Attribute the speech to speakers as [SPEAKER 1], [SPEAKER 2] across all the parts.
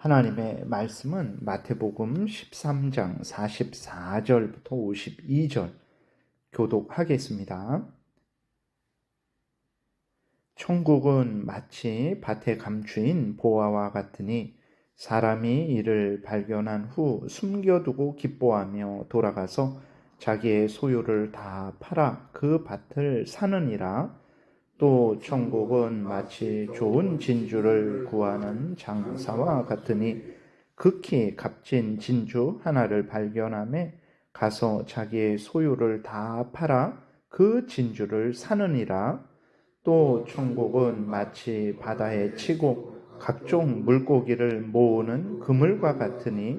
[SPEAKER 1] 하나님의 말씀은 마태복음 13장 44절부터 52절 교독하겠습니다. 천국은 마치 밭에 감추인 보화와 같으니 사람이 이를 발견한 후 숨겨두고 기뻐하며 돌아가서 자기의 소유를 다 팔아 그 밭을 사느니라. 또 천국은 마치 좋은 진주를 구하는 장사와 같으니 극히 값진 진주 하나를 발견하매 가서 자기의 소유를 다 팔아 그 진주를 사느니라. 또 천국은 마치 바다에 치고 각종 물고기를 모으는 그물과 같으니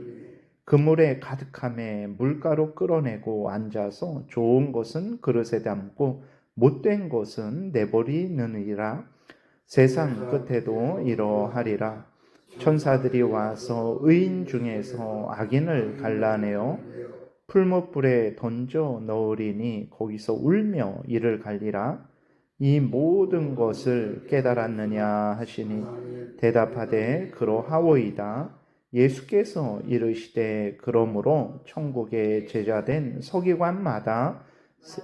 [SPEAKER 1] 그물에 가득함에 물가로 끌어내고 앉아서 좋은 것은 그릇에 담고 못된 것은 내버리느니라. 세상 끝에도 이러하리라. 천사들이 와서 의인 중에서 악인을 갈라내어 풀무불에 던져 넣으리니 거기서 울며 이를 갈리라. 이 모든 것을 깨달았느냐 하시니 대답하되 그러하오이다. 예수께서 이르시되 그러므로 천국의 제자된 서기관마다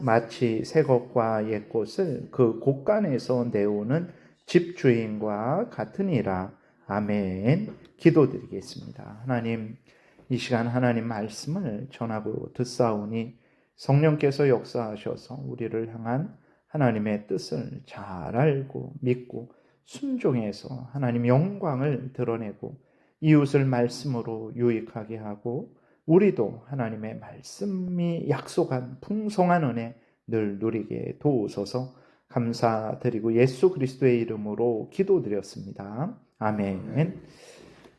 [SPEAKER 1] 마치 새 것과 옛 것을 그 곳간에서 내오는 집주인과 같으니라. 아멘. 기도드리겠습니다. 하나님, 이 시간 하나님 말씀을 전하고 듣사오니 성령께서 역사하셔서 우리를 향한 하나님의 뜻을 잘 알고 믿고 순종해서 하나님 영광을 드러내고 이웃을 말씀으로 유익하게 하고 우리도 하나님의 말씀이 약속한 풍성한 은혜 늘 누리게 도우소서. 감사드리고 예수 그리스도의 이름으로 기도드렸습니다. 아멘.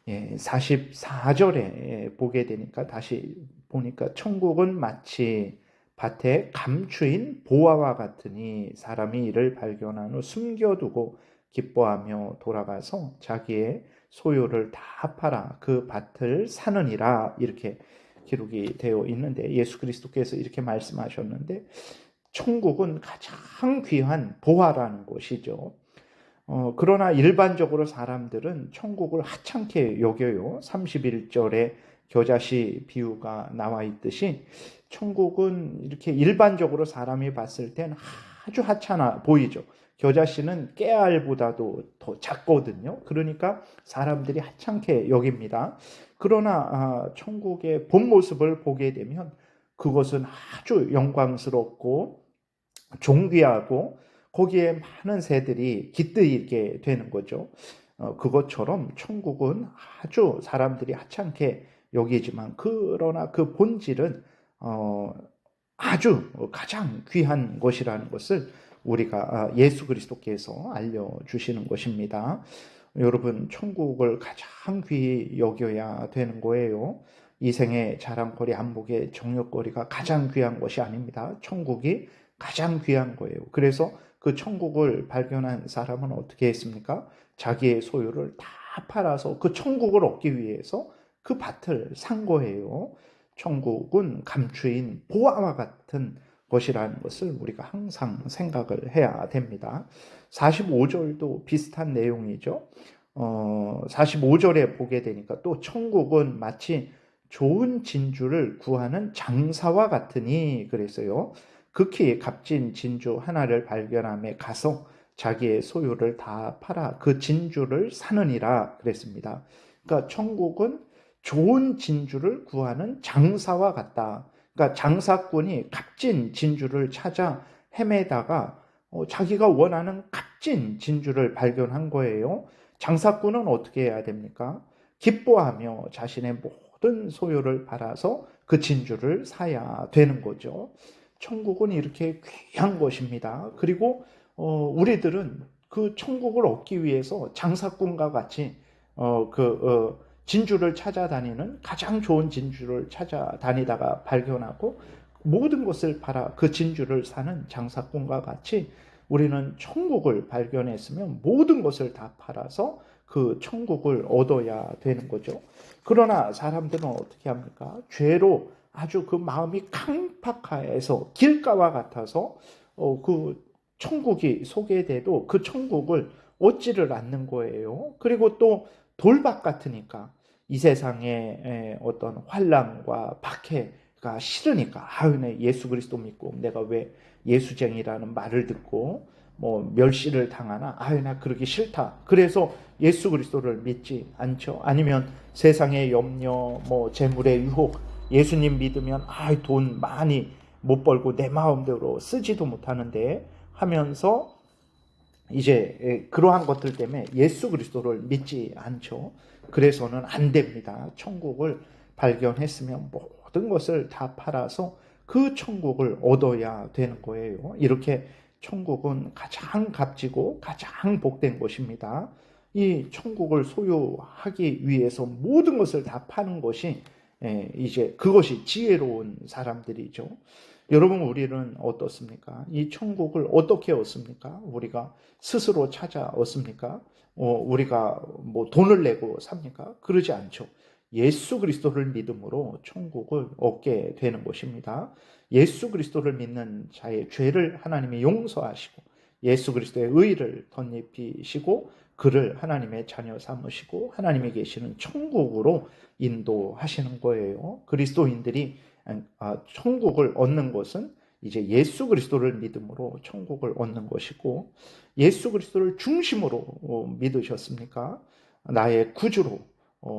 [SPEAKER 1] 44절에 보게 되니까 다시 보니까 천국은 마치 밭에 감추인 보화와 같으니 사람이 이를 발견한 후 숨겨두고 기뻐하며 돌아가서 자기의 소유를 다 팔아 그 밭을 사느니라. 이렇게 기록이 되어 있는데 예수 그리스도께서 이렇게 말씀하셨는데 천국은 가장 귀한 보화라는 것이죠. 그러나 일반적으로 사람들은 천국을 하찮게 여겨요. 31절에 겨자씨 비유가 나와 있듯이 천국은 이렇게 일반적으로 사람이 봤을 땐 아주 하찮아 보이죠. 겨자씨는 깨알보다도 더 작거든요. 그러니까 사람들이 하찮게 여깁니다. 그러나 천국의 본 모습을 보게 되면 그것은 아주 영광스럽고 존귀하고 거기에 많은 새들이 깃들게 되는 거죠. 그것처럼 천국은 아주 사람들이 하찮게 여기지만 그러나 그 본질은 아주 가장 귀한 것이라는 것을 우리가 예수 그리스도께서 알려주시는 것입니다. 여러분, 천국을 가장 귀히 여겨야 되는 거예요. 이 생의 자랑거리, 안목의 정욕거리가 가장 귀한 것이 아닙니다. 천국이 가장 귀한 거예요. 그래서 그 천국을 발견한 사람은 어떻게 했습니까? 자기의 소유를 다 팔아서 그 천국을 얻기 위해서 그 밭을 산 거예요. 천국은 감추인 보화와 같은 것이라는 것을 우리가 항상 생각을 해야 됩니다. 45절도 비슷한 내용이죠. 45절에 보게 되니까 또 천국은 마치 좋은 진주를 구하는 장사와 같으니 그랬어요. 극히 값진 진주 하나를 발견함에 가서 자기의 소유를 다 팔아 그 진주를 사느니라 그랬습니다. 그러니까 천국은 좋은 진주를 구하는 장사와 같다. 그러니까 장사꾼이 값진 진주를 찾아 헤매다가 자기가 원하는 값진 진주를 발견한 거예요. 장사꾼은 어떻게 해야 됩니까? 기뻐하며 자신의 모든 소유를 팔아서 그 진주를 사야 되는 거죠. 천국은 이렇게 귀한 것입니다. 그리고 우리들은 그 천국을 얻기 위해서 장사꾼과 같이 진주를 찾아다니는 가장 좋은 진주를 찾아다니다가 발견하고 모든 것을 팔아 그 진주를 사는 장사꾼과 같이 우리는 천국을 발견했으면 모든 것을 다 팔아서 그 천국을 얻어야 되는 거죠. 그러나 사람들은 어떻게 합니까? 죄로 아주 그 마음이 강팍해서 길가와 같아서 그 천국이 소개돼도 그 천국을 얻지를 않는 거예요. 그리고 또 돌밭 같으니까 이 세상의 어떤 환난과 박해가 싫으니까 내 예수 그리스도 믿고 내가 왜 예수쟁이라는 말을 듣고 뭐 멸시를 당하나 나 그러기 싫다. 그래서 예수 그리스도를 믿지 않죠. 아니면 세상의 염려, 뭐 재물의 유혹, 예수님 믿으면 돈 많이 못 벌고 내 마음대로 쓰지도 못하는데 하면서 이제 그러한 것들 때문에 예수 그리스도를 믿지 않죠. 그래서는 안 됩니다. 천국을 발견했으면 모든 것을 다 팔아서 그 천국을 얻어야 되는 거예요. 이렇게 천국은 가장 값지고 가장 복된 것입니다. 이 천국을 소유하기 위해서 모든 것을 다 파는 것이 이제 그것이 지혜로운 사람들이죠. 여러분, 우리는 어떻습니까? 이 천국을 어떻게 얻습니까? 우리가 스스로 찾아 얻습니까? 우리가 뭐 돈을 내고 삽니까? 그러지 않죠. 예수 그리스도를 믿음으로 천국을 얻게 되는 것입니다. 예수 그리스도를 믿는 자의 죄를 하나님이 용서하시고 예수 그리스도의 의를 덧입히시고 그를 하나님의 자녀 삼으시고 하나님이 계시는 천국으로 인도하시는 거예요. 그리스도인들이 천국을 얻는 것은 이제 예수 그리스도를 믿음으로 천국을 얻는 것이고, 예수 그리스도를 중심으로 믿으셨습니까? 나의 구주로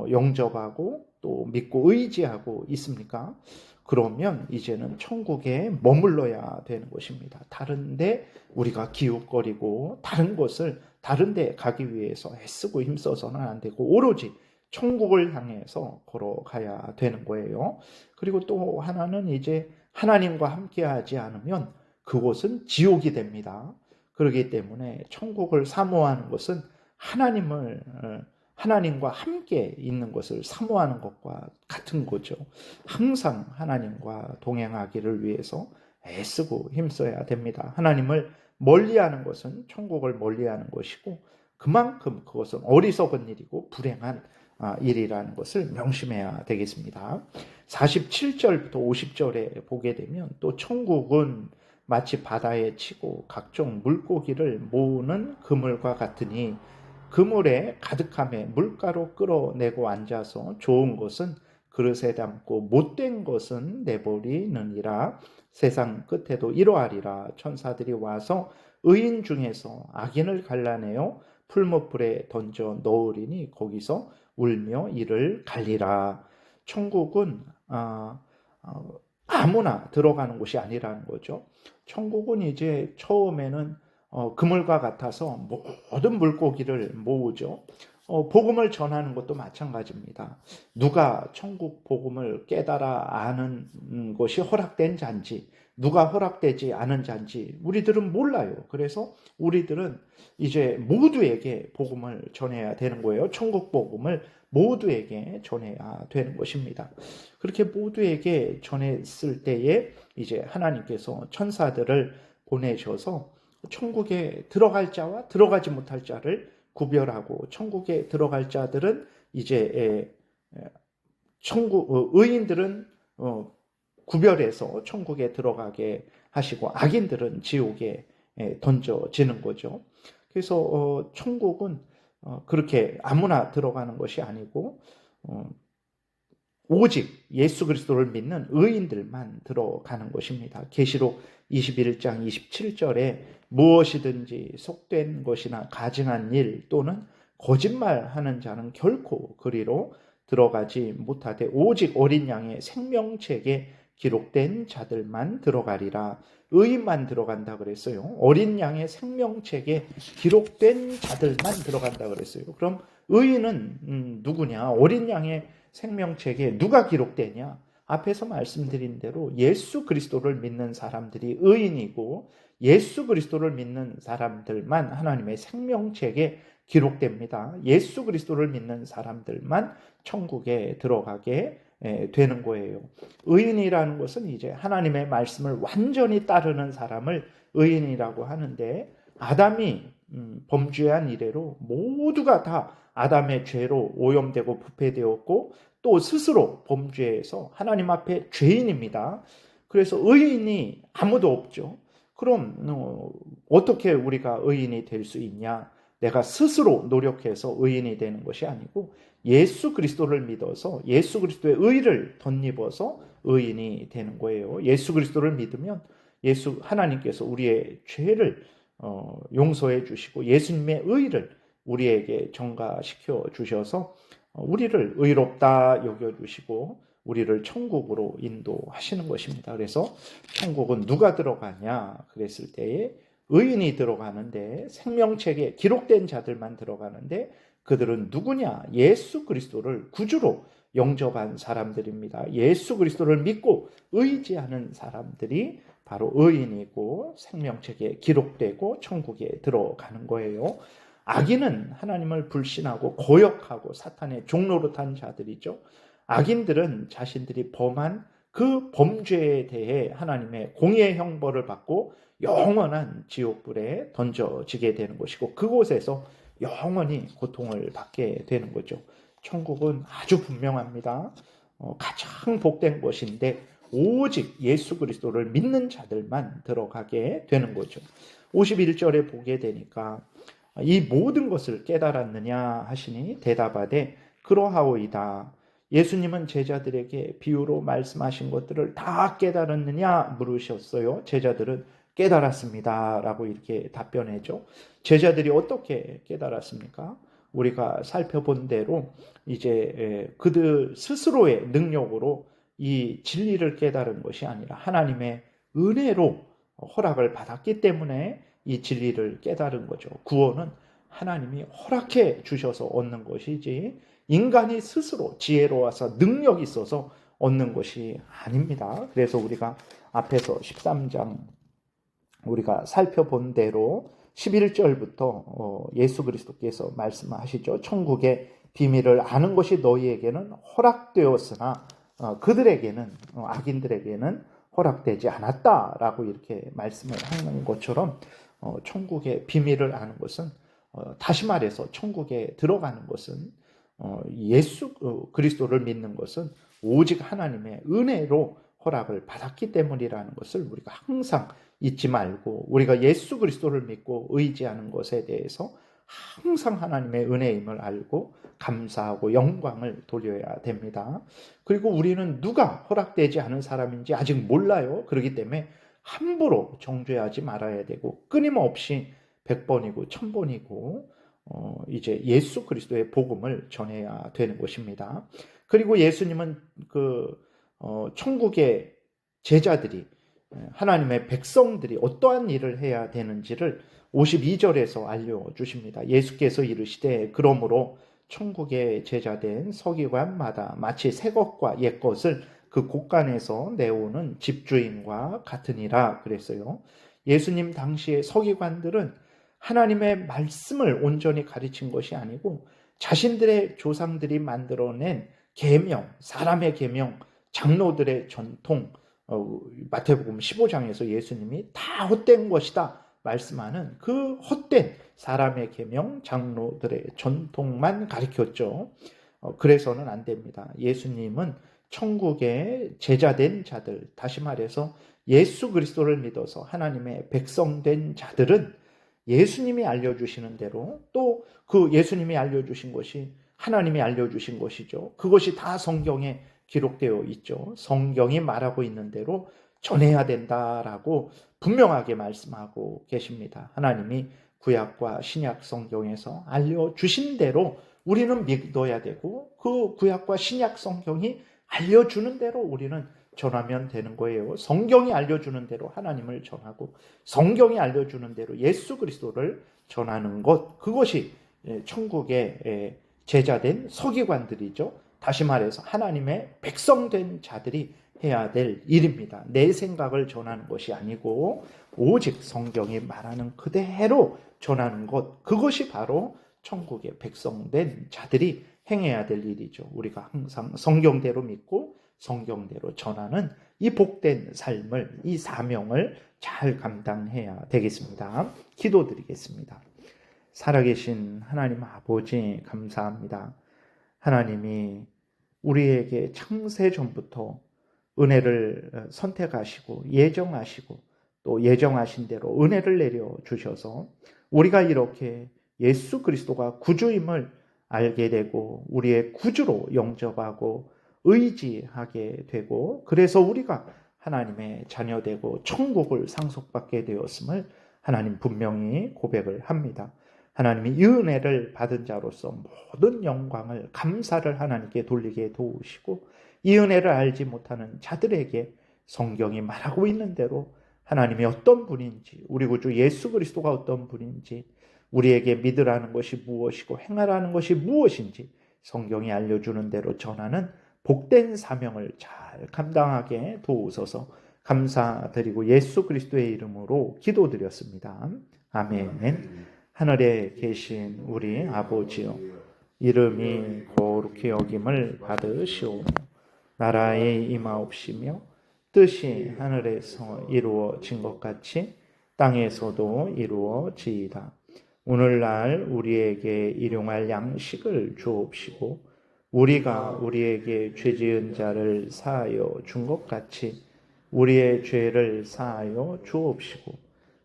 [SPEAKER 1] 영접하고 또 믿고 의지하고 있습니까? 그러면 이제는 천국에 머물러야 되는 것입니다. 다른데 우리가 기웃거리고 다른 데 가기 위해서 애쓰고 힘써서는 안 되고 오로지 천국을 향해서 걸어가야 되는 거예요. 그리고 또 하나는 이제 하나님과 함께하지 않으면 그곳은 지옥이 됩니다. 그렇기 때문에 천국을 사모하는 것은 하나님과 함께 있는 것을 사모하는 것과 같은 거죠. 항상 하나님과 동행하기를 위해서 애쓰고 힘써야 됩니다. 하나님을 멀리하는 것은 천국을 멀리하는 것이고 그만큼 그것은 어리석은 일이고 불행한 일이라는 것을 명심해야 되겠습니다. 47절부터 50절에 보게 되면 또 천국은 마치 바다에 치고 각종 물고기를 모으는 그물과 같으니 그물에 가득함에 물가로 끌어내고 앉아서 좋은 것은 그릇에 담고 못된 것은 내버리느니라. 세상 끝에도 이러하리라. 천사들이 와서 의인 중에서 악인을 갈라내어 풀무불에 던져 넣으리니 거기서 울며 이를 갈리라. 천국은 아무나 들어가는 곳이 아니라는 거죠. 천국은 이제 처음에는 그물과 같아서 모든 물고기를 모으죠. 복음을 전하는 것도 마찬가지입니다. 누가 천국 복음을 깨달아 아는 것이 허락된 자인지, 누가 허락되지 않은 자인지 우리들은 몰라요. 그래서 우리들은 이제 모두에게 복음을 전해야 되는 거예요. 천국 복음을 모두에게 전해야 되는 것입니다. 그렇게 모두에게 전했을 때에 이제 하나님께서 천사들을 보내셔서 천국에 들어갈 자와 들어가지 못할 자를 구별하고 천국에 들어갈 자들은 이제 의인들은 구별해서 천국에 들어가게 하시고 악인들은 지옥에 던져지는 거죠. 그래서 천국은 그렇게 아무나 들어가는 것이 아니고 오직 예수 그리스도를 믿는 의인들만 들어가는 것입니다. 계시록 21장 27절에 무엇이든지 속된 것이나 가증한 일 또는 거짓말하는 자는 결코 그리로 들어가지 못하되 오직 어린 양의 생명책에 기록된 자들만 들어가리라. 의인만 들어간다 그랬어요. 어린 양의 생명책에 기록된 자들만 들어간다 그랬어요. 그럼 의인은 누구냐? 어린 양의 생명책에 누가 기록되냐? 앞에서 말씀드린 대로 예수 그리스도를 믿는 사람들이 의인이고 예수 그리스도를 믿는 사람들만 하나님의 생명책에 기록됩니다. 예수 그리스도를 믿는 사람들만 천국에 들어가게 되는 거예요. 의인이라는 것은 이제 하나님의 말씀을 완전히 따르는 사람을 의인이라고 하는데 아담이 범죄한 이래로 모두가 다 아담의 죄로 오염되고 부패되었고 또 스스로 범죄해서 하나님 앞에 죄인입니다. 그래서 의인이 아무도 없죠. 그럼 어떻게 우리가 의인이 될 수 있냐? 내가 스스로 노력해서 의인이 되는 것이 아니고 예수 그리스도를 믿어서 예수 그리스도의 의를 덧입어서 의인이 되는 거예요. 예수 그리스도를 믿으면 하나님께서 우리의 죄를 용서해 주시고 예수님의 의를 우리에게 전가시켜 주셔서 우리를 의롭다 여겨주시고 우리를 천국으로 인도하시는 것입니다. 그래서 천국은 누가 들어가냐 그랬을 때에 의인이 들어가는데 생명책에 기록된 자들만 들어가는데 그들은 누구냐? 예수 그리스도를 구주로 영접한 사람들입니다. 예수 그리스도를 믿고 의지하는 사람들이 바로 의인이고 생명책에 기록되고 천국에 들어가는 거예요. 악인은 하나님을 불신하고 고역하고 사탄의 종로로 탄 자들이죠. 악인들은 자신들이 범한 그 범죄에 대해 하나님의 공의의 형벌을 받고 영원한 지옥불에 던져지게 되는 것이고 그곳에서 영원히 고통을 받게 되는 거죠. 천국은 아주 분명합니다. 가장 복된 것인데 오직 예수 그리스도를 믿는 자들만 들어가게 되는 거죠. 51절에 보게 되니까 이 모든 것을 깨달았느냐 하시니 대답하되 그러하오이다. 예수님은 제자들에게 비유로 말씀하신 것들을 다 깨달았느냐 물으셨어요. 제자들은 깨달았습니다 라고 이렇게 답변했죠. 제자들이 어떻게 깨달았습니까? 우리가 살펴본 대로 이제 그들 스스로의 능력으로 이 진리를 깨달은 것이 아니라 하나님의 은혜로 허락을 받았기 때문에 이 진리를 깨달은 거죠. 구원은 하나님이 허락해 주셔서 얻는 것이지 인간이 스스로 지혜로워서 능력이 있어서 얻는 것이 아닙니다. 그래서 우리가 앞에서 13장 우리가 살펴본 대로 11절부터 예수 그리스도께서 말씀하시죠. 천국의 비밀을 아는 것이 너희에게는 허락되었으나 그들에게는 악인들에게는 허락되지 않았다라고 이렇게 말씀을 하는 것처럼 천국의 비밀을 아는 것은 다시 말해서 천국에 들어가는 것은 예수 그리스도를 믿는 것은 오직 하나님의 은혜로 허락을 받았기 때문이라는 것을 우리가 항상 잊지 말고 우리가 예수 그리스도를 믿고 의지하는 것에 대해서 항상 하나님의 은혜임을 알고 감사하고 영광을 돌려야 됩니다. 그리고 우리는 누가 허락되지 않은 사람인지 아직 몰라요. 그렇기 때문에 함부로 정죄하지 말아야 되고 끊임없이 100번이고 1000번이고 이제 예수 그리스도의 복음을 전해야 되는 것입니다. 그리고 예수님은 천국의 제자들이 하나님의 백성들이 어떠한 일을 해야 되는지를 52절에서 알려주십니다. 예수께서 이르시되 그러므로 천국의 제자된 서기관마다 마치 새 것과 옛 것을 그 곳간에서 내오는 집주인과 같으니라 그랬어요. 예수님 당시의 서기관들은 하나님의 말씀을 온전히 가르친 것이 아니고 자신들의 조상들이 만들어낸 계명, 사람의 계명, 장로들의 전통, 마태복음 15장에서 예수님이 다 헛된 것이다 말씀하는 그 헛된 사람의 계명, 장로들의 전통만 가르쳤죠. 그래서는 안 됩니다. 예수님은 천국의 제자된 자들, 다시 말해서 예수 그리스도를 믿어서 하나님의 백성된 자들은 예수님이 알려주시는 대로 또 그 예수님이 알려주신 것이 하나님이 알려주신 것이죠. 그것이 다 성경에 기록되어 있죠. 성경이 말하고 있는 대로 전해야 된다라고 분명하게 말씀하고 계십니다. 하나님이 구약과 신약 성경에서 알려주신 대로 우리는 믿어야 되고 그 구약과 신약 성경이 알려주는 대로 우리는 전하면 되는 거예요. 성경이 알려주는 대로 하나님을 전하고 성경이 알려주는 대로 예수 그리스도를 전하는 것, 그것이 천국의 제자된 서기관들이죠. 다시 말해서 하나님의 백성된 자들이 해야 될 일입니다. 내 생각을 전하는 것이 아니고 오직 성경이 말하는 그대로 전하는 것, 그것이 바로 천국의 백성된 자들이 행해야 될 일이죠. 우리가 항상 성경대로 믿고 성경대로 전하는 이 복된 삶을, 이 사명을 잘 감당해야 되겠습니다. 기도드리겠습니다. 살아계신 하나님 아버지 감사합니다. 하나님이 우리에게 창세전부터 은혜를 선택하시고 예정하시고 또 예정하신 대로 은혜를 내려주셔서 우리가 이렇게 예수 그리스도가 구주임을 알게 되고 우리의 구주로 영접하고 의지하게 되고, 그래서 우리가 하나님의 자녀되고 천국을 상속받게 되었음을 하나님 분명히 고백을 합니다. 하나님이 이 은혜를 받은 자로서 모든 영광을, 감사를 하나님께 돌리게 도우시고, 이 은혜를 알지 못하는 자들에게 성경이 말하고 있는 대로 하나님이 어떤 분인지, 우리 구주 예수 그리스도가 어떤 분인지, 우리에게 믿으라는 것이 무엇이고 행하라는 것이 무엇인지 성경이 알려주는 대로 전하는 복된 사명을 잘 감당하게 도우소서 감사드리고 예수 그리스도의 이름으로 기도드렸습니다. 아멘. 하늘에 계신 우리 아버지요, 이름이 거룩히 여김을 받으시오며 나라의 임하옵시며 뜻이 하늘에서 이루어진 것 같이 땅에서도 이루어지이다. 오늘날 우리에게 일용할 양식을 주옵시고 우리가 우리에게 죄 지은 자를 사하여 준 것 같이 우리의 죄를 사하여 주옵시고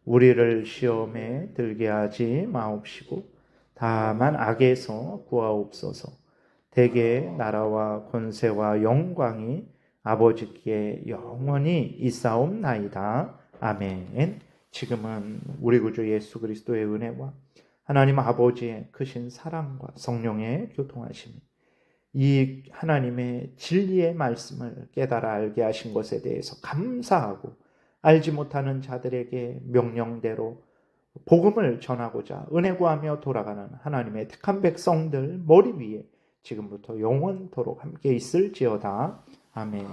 [SPEAKER 1] 우리를 시험에 들게 하지 마옵시고 다만 악에서 구하옵소서. 대개 나라와 권세와 영광이 아버지께 영원히 있사옵나이다. 아멘. 지금은 우리 구주 예수 그리스도의 은혜와 하나님 아버지의 크신 사랑과 성령의 교통하심이, 이 하나님의 진리의 말씀을 깨달아 알게 하신 것에 대해서 감사하고 알지 못하는 자들에게 명령대로 복음을 전하고자 은혜 구하며 돌아가는 하나님의 택한 백성들 머리 위에 지금부터 영원토록 함께 있을지어다. 아멘.